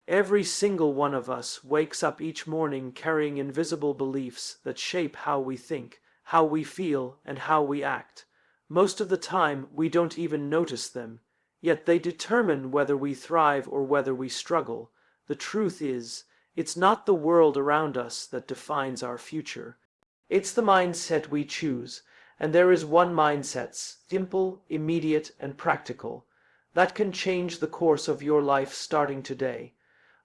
Every single one of us wakes up each morning carrying invisible beliefs that shape how we think, how we feel, and how we act. Most of the time, we don't even notice them, yet they determine whether we thrive or whether we struggle. The truth is, it's not the world around us that defines our future. It's the mindset we choose, and there is one mindset, simple, immediate, and practical, that can change the course of your life starting today.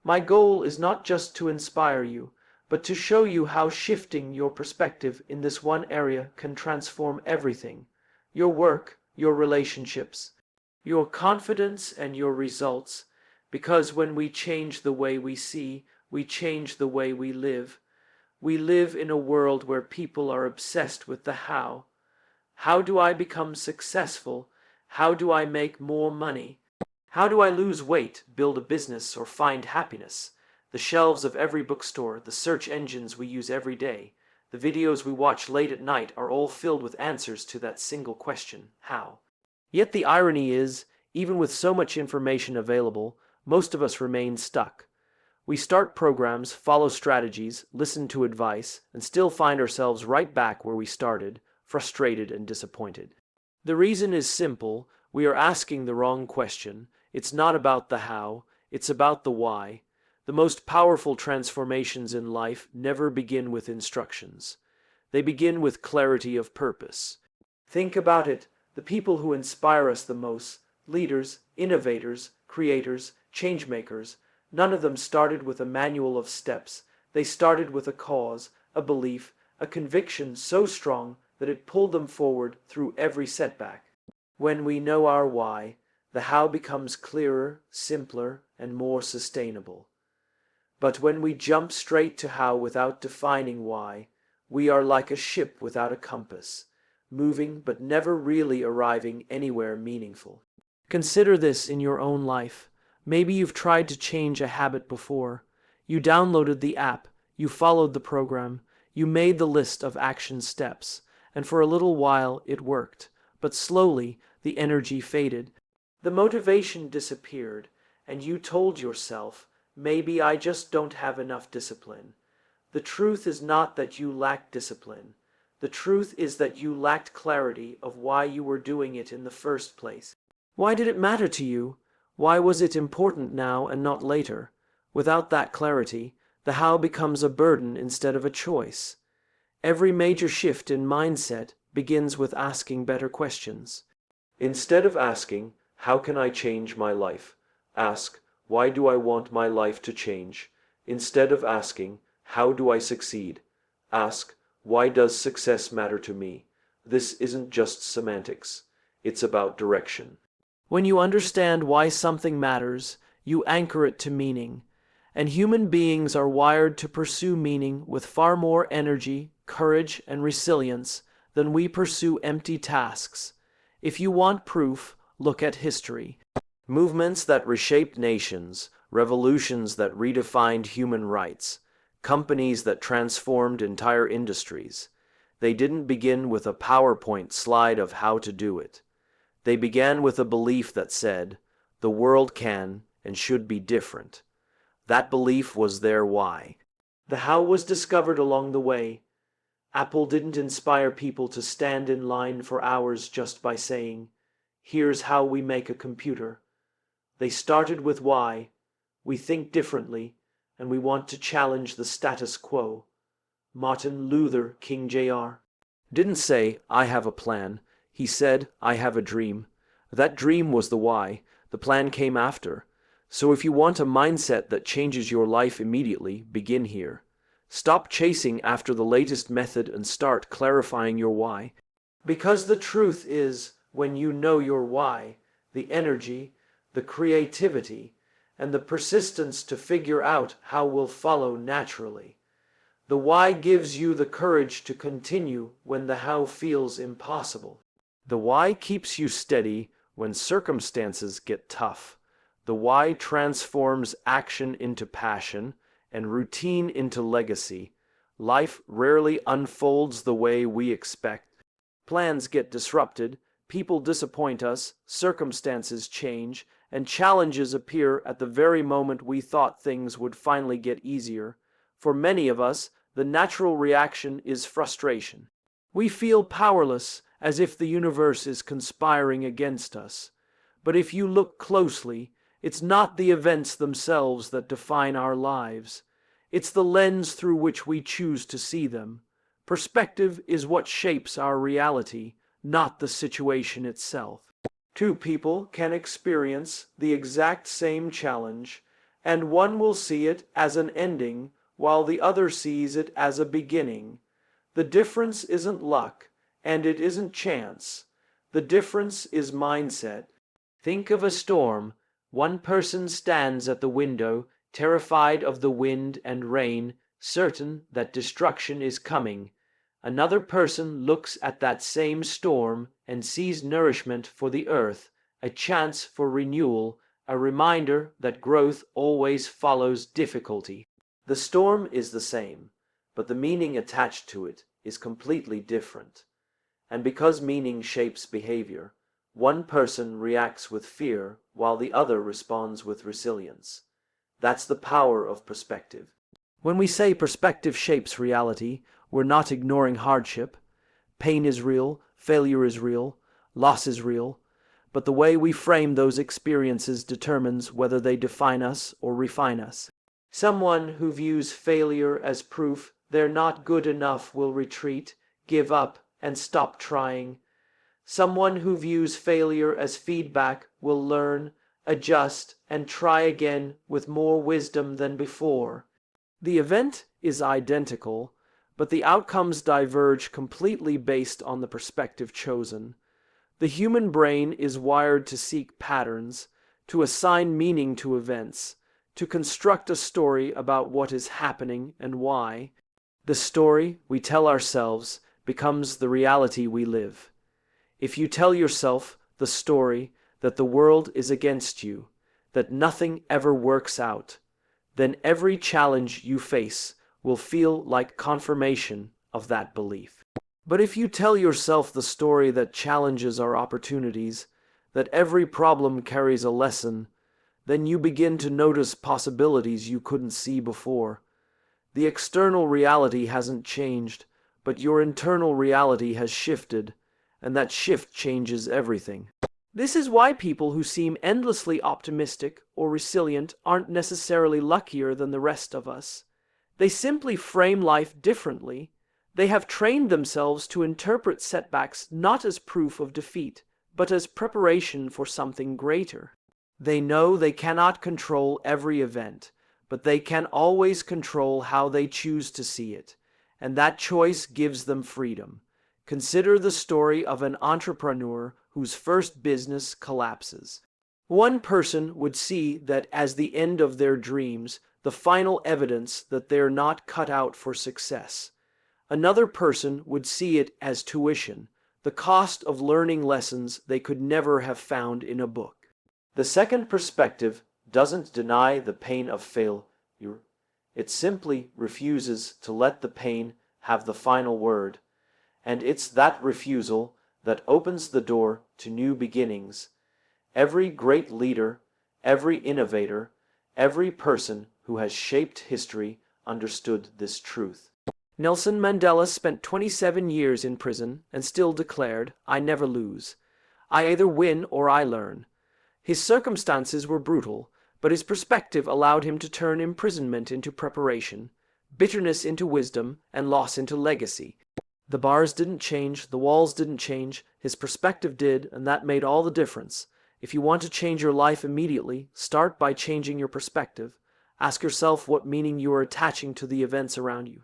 My goal is not just to inspire you, but to show you how shifting your perspective in this one area can transform everything: your work, your relationships, your confidence, and your results. Because when we change the way we see, we change the way we live. We live in a world where people are obsessed with the how. How do I become successful? How do I make more money? How do I lose weight, build a business, or find happiness? The shelves of every bookstore, the search engines we use every day, the videos we watch late at night are all filled with answers to that single question: how? Yet the irony is, even with so much information available, most of us remain stuck. We start programs, follow strategies, listen to advice, and still find ourselves right back where we started, frustrated and disappointed. The reason is simple: we are asking the wrong question. It's not about the how, it's about the why. The most powerful transformations in life never begin with instructions. They begin with clarity of purpose. Think about it: the people who inspire us the most, leaders, innovators, creators, changemakers, none of them started with a manual of steps. They started with a cause, a belief, a conviction so strong that it pulled them forward through every setback. When we know our why, the how becomes clearer, simpler, and more sustainable. But when we jump straight to how without defining why, we are like a ship without a compass, moving but never really arriving anywhere meaningful. Consider this in your own life. Maybe you've tried to change a habit before. You downloaded the app, you followed the program, you made the list of action steps, and for a little while it worked. But slowly the energy faded. The motivation disappeared, and you told yourself, maybe I just don't have enough discipline. The truth is not that you lacked discipline. The truth is that you lacked clarity of why you were doing it in the first place. Why did it matter to you? Why was it important now and not later? Without that clarity, the how becomes a burden instead of a choice. Every major shift in mindset begins with asking better questions. Instead of asking, how can I change my life? Ask, why do I want my life to change? Instead of asking, how do I succeed? Ask, why does success matter to me? This isn't just semantics. It's about direction. When you understand why something matters, you anchor it to meaning. And human beings are wired to pursue meaning with far more energy, courage, and resilience than we pursue empty tasks. If you want proof, look at history. Movements that reshaped nations, revolutions that redefined human rights, companies that transformed entire industries. They didn't begin with a PowerPoint slide of how to do it. They began with a belief that said, the world can and should be different. That belief was their why. The how was discovered along the way. Apple didn't inspire people to stand in line for hours just by saying, here's how we make a computer. They started with why. We think differently, and we want to challenge the status quo. Martin Luther King Jr. didn't say, I have a plan. He said, I have a dream. That dream was the why. The plan came after. So if you want a mindset that changes your life immediately, begin here. Stop chasing after the latest method and start clarifying your why. Because the truth is, when you know your why, the energy, the creativity, and the persistence to figure out how will follow naturally. The why gives you the courage to continue when the how feels impossible. The why keeps you steady when circumstances get tough. The why transforms action into passion and routine into legacy. Life rarely unfolds the way we expect. Plans get disrupted, people disappoint us, circumstances change, and challenges appear at the very moment we thought things would finally get easier. For many of us, the natural reaction is frustration. We feel powerless, as if the universe is conspiring against us. But if you look closely, it's not the events themselves that define our lives. It's the lens through which we choose to see them. Perspective is what shapes our reality, not the situation itself. Two people can experience the exact same challenge, and one will see it as an ending, while the other sees it as a beginning. The difference isn't luck, and it isn't chance. The difference is mindset. Think of a storm. One person stands at the window, terrified of the wind and rain, certain that destruction is coming. Another person looks at that same storm and sees nourishment for the earth, a chance for renewal, a reminder that growth always follows difficulty. The storm is the same, but the meaning attached to it is completely different. And because meaning shapes behavior, one person reacts with fear while the other responds with resilience. That's the power of perspective. When we say perspective shapes reality, we're not ignoring hardship. Pain is real, failure is real, loss is real, but the way we frame those experiences determines whether they define us or refine us. Someone who views failure as proof they're not good enough will retreat, give up, and stop trying. Someone who views failure as feedback will learn, adjust, and try again with more wisdom than before. The event is identical, but the outcomes diverge completely based on the perspective chosen. The human brain is wired to seek patterns, to assign meaning to events, to construct a story about what is happening and why. The story we tell ourselves becomes the reality we live. If you tell yourself the story that the world is against you, that nothing ever works out, then every challenge you face will feel like confirmation of that belief. But if you tell yourself the story that challenges are opportunities, that every problem carries a lesson, then you begin to notice possibilities you couldn't see before. The external reality hasn't changed, but your internal reality has shifted, and that shift changes everything. This is why people who seem endlessly optimistic or resilient aren't necessarily luckier than the rest of us. They simply frame life differently. They have trained themselves to interpret setbacks not as proof of defeat, but as preparation for something greater. They know they cannot control every event, but they can always control how they choose to see it, and that choice gives them freedom. Consider the story of an entrepreneur whose first business collapses. One person would see that as the end of their dreams, the final evidence that they're not cut out for success. Another person would see it as tuition, the cost of learning lessons they could never have found in a book. The second perspective doesn't deny the pain of failure. It simply refuses to let the pain have the final word. And it's that refusal that opens the door to new beginnings. Every great leader, every innovator, every person who has shaped history understood this truth. Nelson Mandela spent 27 years in prison and still declared, "I never lose. I either win or I learn." His circumstances were brutal, but his perspective allowed him to turn imprisonment into preparation, bitterness into wisdom, and loss into legacy. The bars didn't change, the walls didn't change, his perspective did, and that made all the difference. If you want to change your life immediately, start by changing your perspective. Ask yourself what meaning you are attaching to the events around you.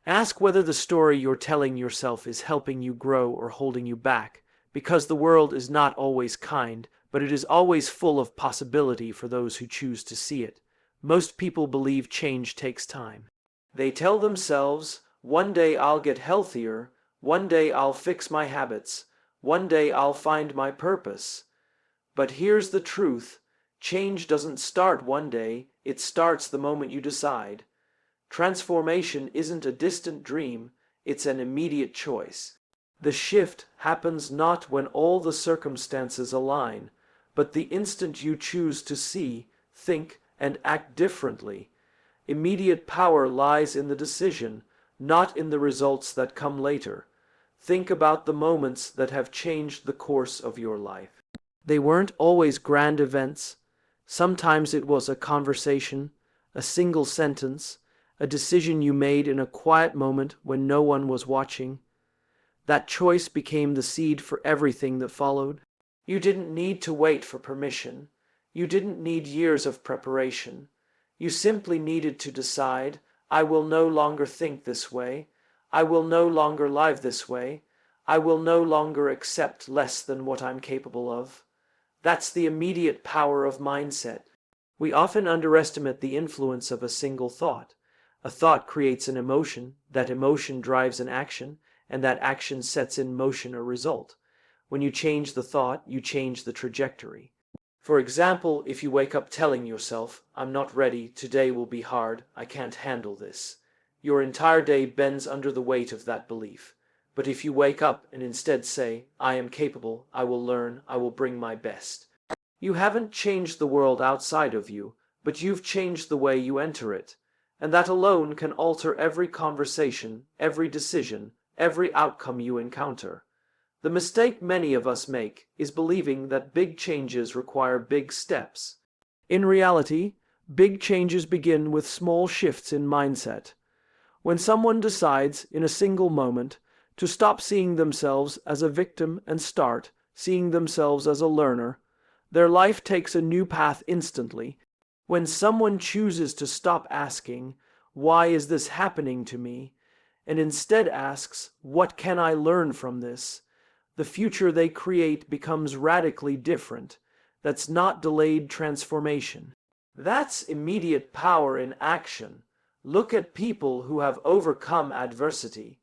Ask whether the story you're telling yourself is helping you grow or holding you back, because the world is not always kind, but it is always full of possibility for those who choose to see it. Most people believe change takes time. They tell themselves, "One day I'll get healthier, one day I'll fix my habits, one day I'll find my purpose." But here's the truth: change doesn't start one day, it starts the moment you decide. Transformation isn't a distant dream, it's an immediate choice. The shift happens not when all the circumstances align, but the instant you choose to see, think, and act differently. Immediate power lies in the decision, not in the results that come later. Think about the moments that have changed the course of your life. They weren't always grand events. Sometimes it was a conversation, a single sentence, a decision you made in a quiet moment when no one was watching. That choice became the seed for everything that followed. You didn't need to wait for permission. You didn't need years of preparation. You simply needed to decide, I will no longer think this way. I will no longer live this way. I will no longer accept less than what I'm capable of. That's the immediate power of mindset. We often underestimate the influence of a single thought. A thought creates an emotion, that emotion drives an action, and that action sets in motion a result. When you change the thought, you change the trajectory. For example, if you wake up telling yourself, I'm not ready, today will be hard, I can't handle this, your entire day bends under the weight of that belief. But if you wake up and instead say, I am capable, I will learn, I will bring my best, you haven't changed the world outside of you, but you've changed the way you enter it. And that alone can alter every conversation, every decision, every outcome you encounter. The mistake many of us make is believing that big changes require big steps. In reality, big changes begin with small shifts in mindset. When someone decides, in a single moment, to stop seeing themselves as a victim and start seeing themselves as a learner, their life takes a new path instantly. When someone chooses to stop asking, why is this happening to me, and instead asks, what can I learn from this, the future they create becomes radically different. That's not delayed transformation. That's immediate power in action. Look at people who have overcome adversity.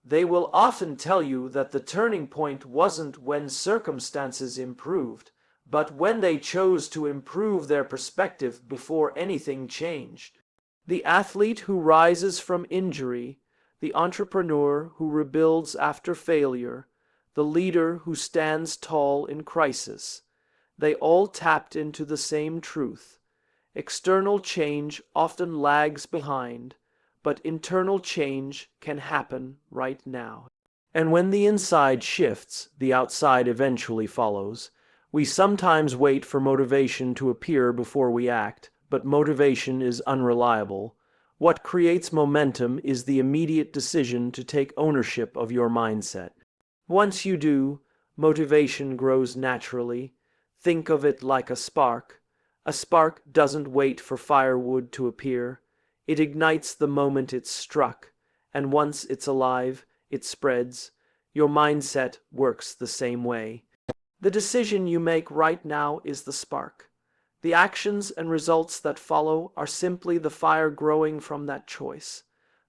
They will often tell you that the turning point wasn't when circumstances improved, but when they chose to improve their perspective before anything changed. The athlete who rises from injury, the entrepreneur who rebuilds after failure, the leader who stands tall in crisis, they all tapped into the same truth. External change often lags behind, but internal change can happen right now. And when the inside shifts, the outside eventually follows. We sometimes wait for motivation to appear before we act, but motivation is unreliable. What creates momentum is the immediate decision to take ownership of your mindset. Once you do, motivation grows naturally. Think of it like a spark. A spark doesn't wait for firewood to appear. It ignites the moment it's struck, and once it's alive, it spreads. Your mindset works the same way. The decision you make right now is the spark. The actions and results that follow are simply the fire growing from that choice.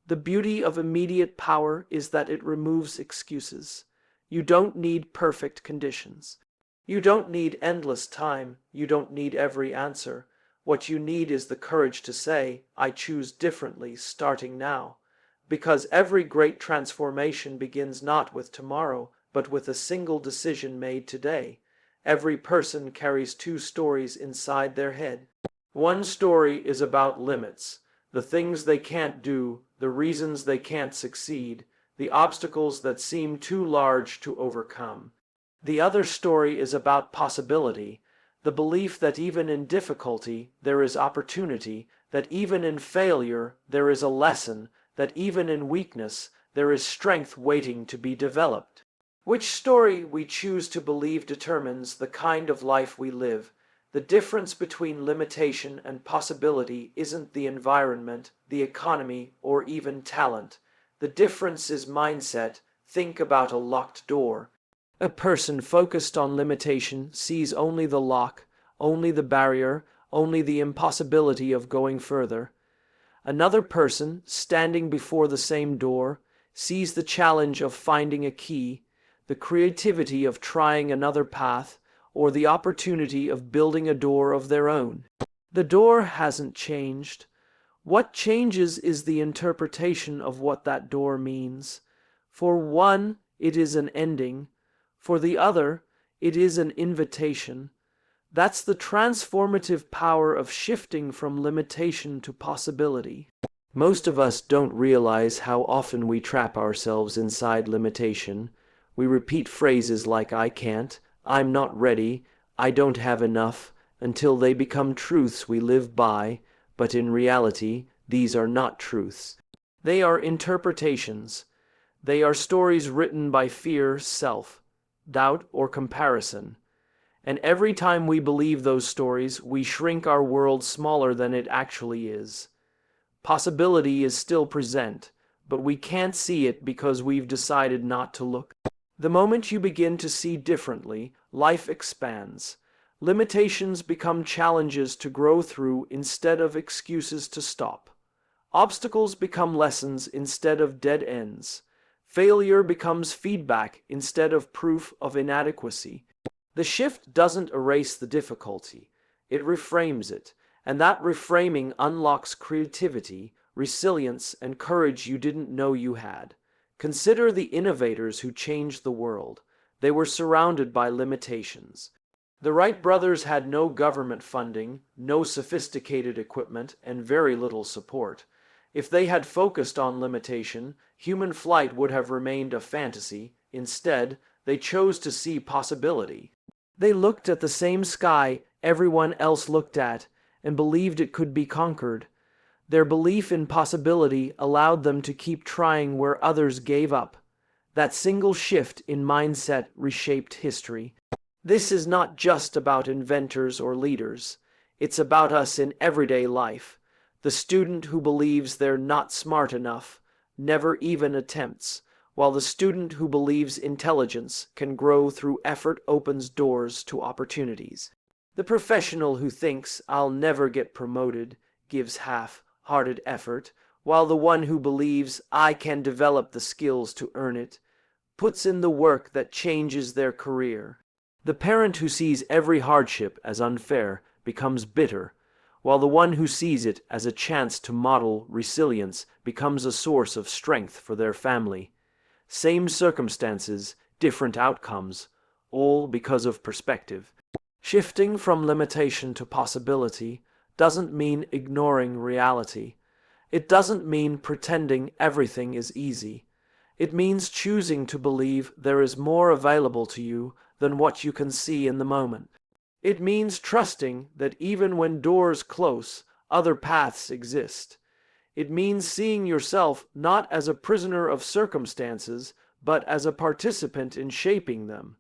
The beauty of immediate power is that it removes excuses. You don't need perfect conditions. You don't need endless time. You don't need every answer. What you need is the courage to say, I choose differently starting now. Because every great transformation begins not with tomorrow, but with a single decision made today. Every person carries two stories inside their head. One story is about limits, the things they can't do, the reasons they can't succeed, the obstacles that seem too large to overcome. The other story is about possibility, the belief that even in difficulty there is opportunity, that even in failure there is a lesson, that even in weakness there is strength waiting to be developed. Which story we choose to believe determines the kind of life we live. The difference between limitation and possibility isn't the environment, the economy, or even talent. The difference is mindset. Think about a locked door. A person focused on limitation sees only the lock, only the barrier, only the impossibility of going further. Another person, standing before the same door, sees the challenge of finding a key, the creativity of trying another path, or the opportunity of building a door of their own. The door hasn't changed. What changes is the interpretation of what that door means. For one, it is an ending. For the other, it is an invitation. That's the transformative power of shifting from limitation to possibility. Most of us don't realize how often we trap ourselves inside limitation. We repeat phrases like "I can't," "I'm not ready," "I don't have enough," until they become truths we live by, but in reality, these are not truths. They are interpretations. They are stories written by fear, self, doubt, or comparison. And every time we believe those stories, we shrink our world smaller than it actually is. Possibility is still present, but we can't see it because we've decided not to look. The moment you begin to see differently, life expands. Limitations become challenges to grow through instead of excuses to stop. Obstacles become lessons instead of dead ends. Failure becomes feedback instead of proof of inadequacy. The shift doesn't erase the difficulty, it reframes it. And that reframing unlocks creativity, resilience, and courage you didn't know you had. Consider the innovators who changed the world. They were surrounded by limitations. The Wright brothers had no government funding, no sophisticated equipment, and very little support. If they had focused on limitation, human flight would have remained a fantasy. Instead, they chose to see possibility. They looked at the same sky everyone else looked at, and believed it could be conquered. Their belief in possibility allowed them to keep trying where others gave up. That single shift in mindset reshaped history. This is not just about inventors or leaders. It's about us in everyday life. The student who believes they're not smart enough never even attempts, while the student who believes intelligence can grow through effort opens doors to opportunities. The professional who thinks "I'll never get promoted" gives half-hearted effort, while the one who believes "I can develop the skills to earn it" puts in the work that changes their career. The parent who sees every hardship as unfair becomes bitter, while the one who sees it as a chance to model resilience becomes a source of strength for their family. Same circumstances, different outcomes, all because of perspective. Shifting from limitation to possibility doesn't mean ignoring reality. It doesn't mean pretending everything is easy. It means choosing to believe there is more available to you than what you can see in the moment. It means trusting that even when doors close, other paths exist. It means seeing yourself not as a prisoner of circumstances, but as a participant in shaping them.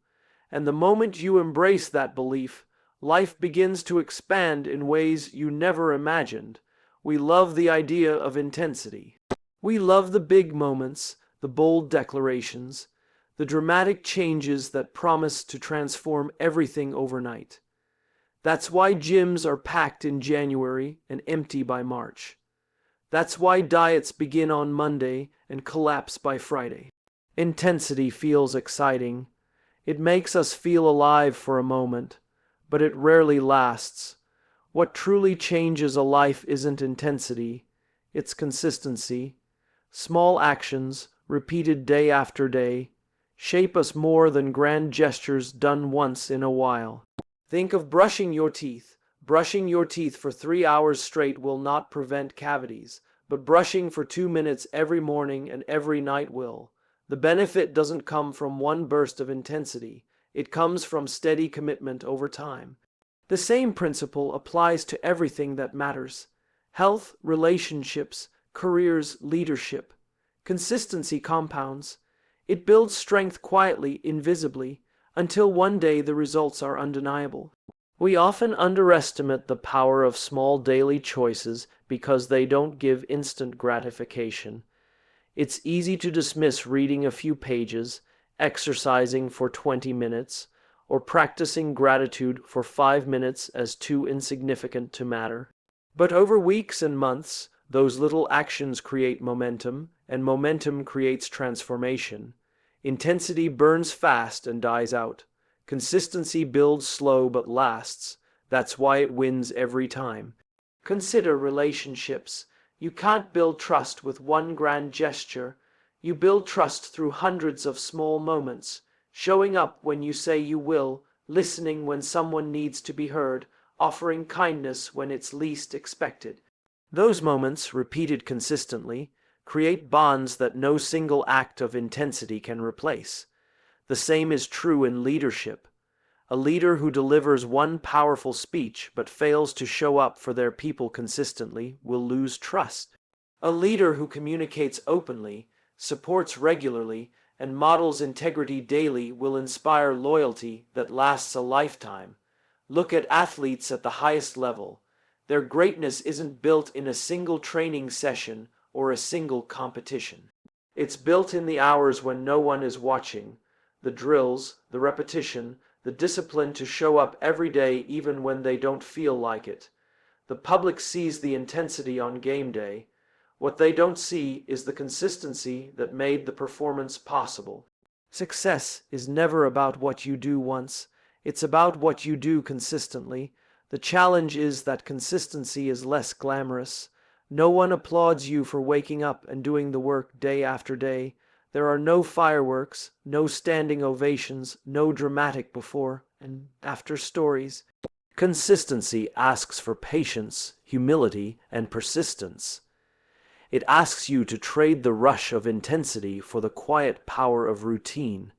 And the moment you embrace that belief, life begins to expand in ways you never imagined. We love the idea of intensity. We love the big moments, the bold declarations, the dramatic changes that promise to transform everything overnight. That's why gyms are packed in January and empty by March. That's why diets begin on Monday and collapse by Friday. Intensity feels exciting. It makes us feel alive for a moment, but it rarely lasts. What truly changes a life isn't intensity, it's consistency. Small actions, repeated day after day, shape us more than grand gestures done once in a while. Think of brushing your teeth. Brushing your teeth for 3 hours straight will not prevent cavities, but brushing for 2 minutes every morning and every night will. The benefit doesn't come from one burst of intensity. It comes from steady commitment over time. The same principle applies to everything that matters: health, relationships, careers, leadership. Consistency compounds. It builds strength quietly, invisibly, until one day the results are undeniable. We often underestimate the power of small daily choices because they don't give instant gratification. It's easy to dismiss reading a few pages, exercising for 20 minutes, or practicing gratitude for 5 minutes as too insignificant to matter. But over weeks and months, those little actions create momentum, and momentum creates transformation. Intensity burns fast and dies out. Consistency builds slow but lasts. That's why it wins every time. Consider relationships. You can't build trust with one grand gesture. You build trust through hundreds of small moments, showing up when you say you will, listening when someone needs to be heard, offering kindness when it's least expected. Those moments, repeated consistently, create bonds that no single act of intensity can replace. The same is true in leadership. A leader who delivers one powerful speech but fails to show up for their people consistently will lose trust. A leader who communicates openly, supports regularly, and models integrity daily will inspire loyalty that lasts a lifetime. Look at athletes at the highest level. Their greatness isn't built in a single training session or a single competition. It's built in the hours when no one is watching, the drills, the repetition, the discipline to show up every day even when they don't feel like it. The public sees the intensity on game day. What they don't see is the consistency that made the performance possible. Success is never about what you do once. It's about what you do consistently. The challenge is that consistency is less glamorous. No one applauds you for waking up and doing the work day after day. There are no fireworks, no standing ovations, no dramatic before and after stories. Consistency asks for patience, humility, and persistence. It asks you to trade the rush of intensity for the quiet power of routine.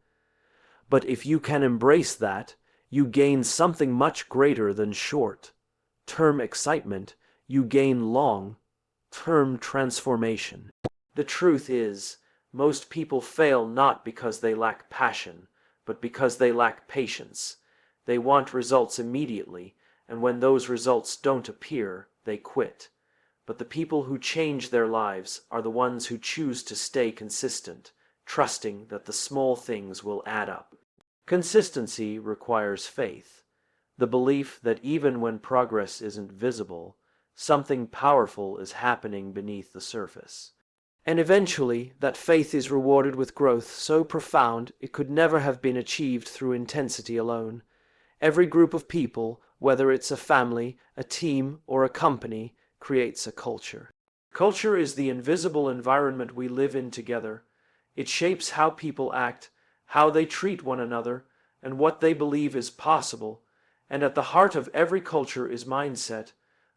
But if you can embrace that, you gain something much greater than short-term excitement. You gain long-term transformation. The truth is, most people fail not because they lack passion, but because they lack patience. They want results immediately, and when those results don't appear, they quit. But the people who change their lives are the ones who choose to stay consistent, trusting that the small things will add up. Consistency requires faith, the belief that even when progress isn't visible, something powerful is happening beneath the surface. And eventually, that faith is rewarded with growth so profound it could never have been achieved through intensity alone. Every group of people, whether it's a family, a team, or a company, creates a culture. Culture is the invisible environment we live in together. It shapes how people act, how they treat one another, and what they believe is possible. And at the heart of every culture is mindset.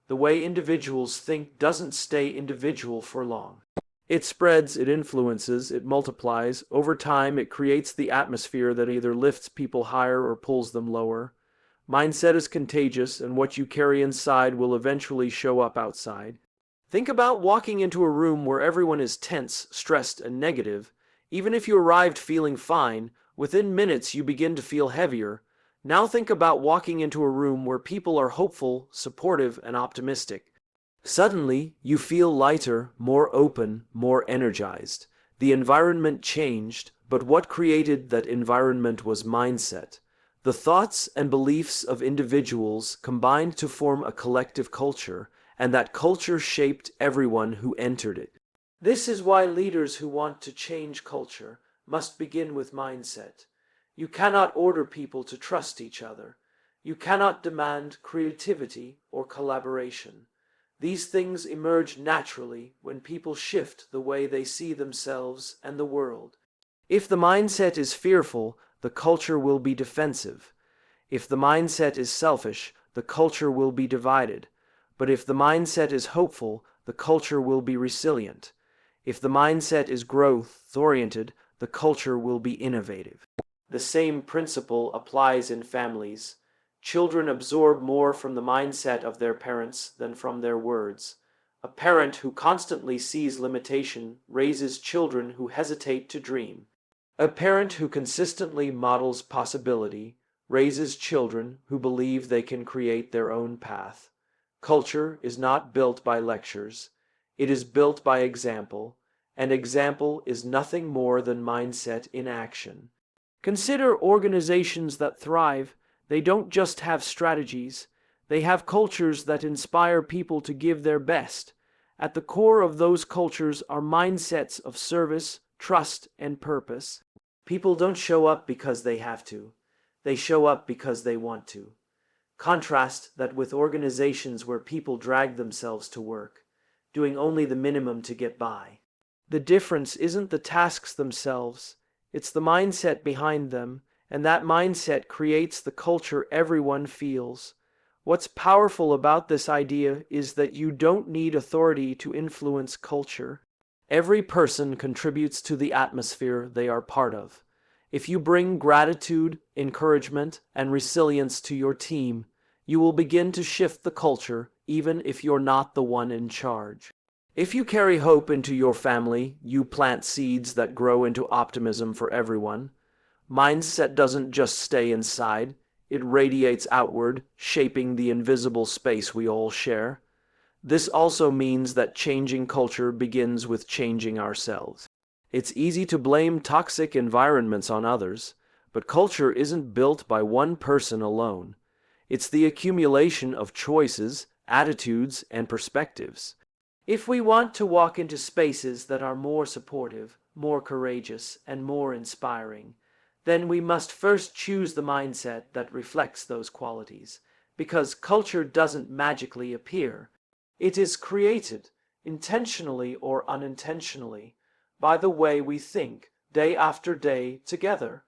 The way individuals think doesn't stay individual for long. It spreads, it influences, it multiplies. Over time, it creates the atmosphere that either lifts people higher or pulls them lower. Mindset is contagious, and what you carry inside will eventually show up outside. Think about walking into a room where everyone is tense, stressed, and negative. Even if you arrived feeling fine, within minutes you begin to feel heavier. Now think about walking into a room where people are hopeful, supportive, and optimistic. Suddenly, you feel lighter, more open, more energized. The environment changed, but what created that environment was mindset. The thoughts and beliefs of individuals combined to form a collective culture, and that culture shaped everyone who entered it. This is why leaders who want to change culture must begin with mindset. You cannot order people to trust each other. You cannot demand creativity or collaboration. These things emerge naturally when people shift the way they see themselves and the world. If the mindset is fearful, the culture will be defensive. If the mindset is selfish, the culture will be divided. But if the mindset is hopeful, the culture will be resilient. If the mindset is growth-oriented, the culture will be innovative. The same principle applies in families. Children absorb more from the mindset of their parents than from their words. A parent who constantly sees limitation raises children who hesitate to dream. A parent who consistently models possibility raises children who believe they can create their own path. Culture is not built by lectures. It is built by example, and example is nothing more than mindset in action. Consider organizations that thrive. They don't just have strategies. They have cultures that inspire people to give their best. At the core of those cultures are mindsets of service, trust, and purpose. People don't show up because they have to. They show up because they want to. Contrast that with organizations where people drag themselves to work, doing only the minimum to get by. The difference isn't the tasks themselves, it's the mindset behind them, and that mindset creates the culture everyone feels. What's powerful about this idea is that you don't need authority to influence culture. Every person contributes to the atmosphere they are part of. If you bring gratitude, encouragement, and resilience to your team, you will begin to shift the culture, even if you're not the one in charge. If you carry hope into your family, you plant seeds that grow into optimism for everyone. Mindset doesn't just stay inside, it radiates outward, shaping the invisible space we all share. This also means that changing culture begins with changing ourselves. It's easy to blame toxic environments on others, but culture isn't built by one person alone. It's the accumulation of choices, attitudes, and perspectives. If we want to walk into spaces that are more supportive, more courageous, and more inspiring, then we must first choose the mindset that reflects those qualities, because culture doesn't magically appear. It is created, intentionally or unintentionally, by the way we think, day after day, together.